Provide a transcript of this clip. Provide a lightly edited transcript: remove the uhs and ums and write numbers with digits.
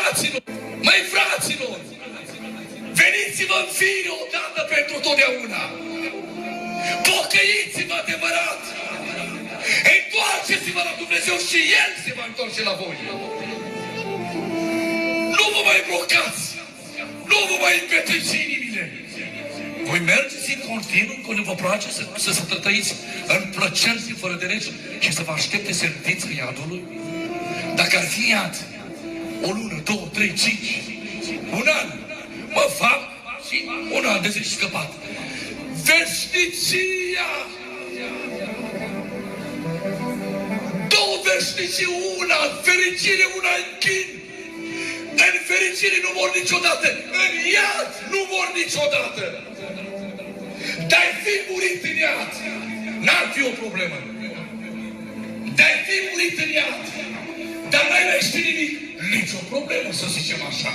fraților, măi fraților, veniți-vă în fire odată pentru totdeauna. Pocăiți-vă adevărat. Întoarceți-vă la Dumnezeu și El se va întoarce la voi. Nu vă mai blocați. Nu vă mai împetriți inimile. Voi mergeți în continuu când vă place să trăiți în plăceri și fără de lege și să vă aștepte sentința iadului? Dacă ar fi iad, o lună, 2, 3, 5, un an, mă fac și un an de zi scăpat. Veșnicia! Două veșnicii, una în fericire, una în chin. În fericire nu mor niciodată, în iad nu mor niciodată. De-ai fi murit în iad, n-ar fi o problemă. De-ai fi murit în iad, dar n-ai mai ști nimic, nicio problemă, să zicem așa.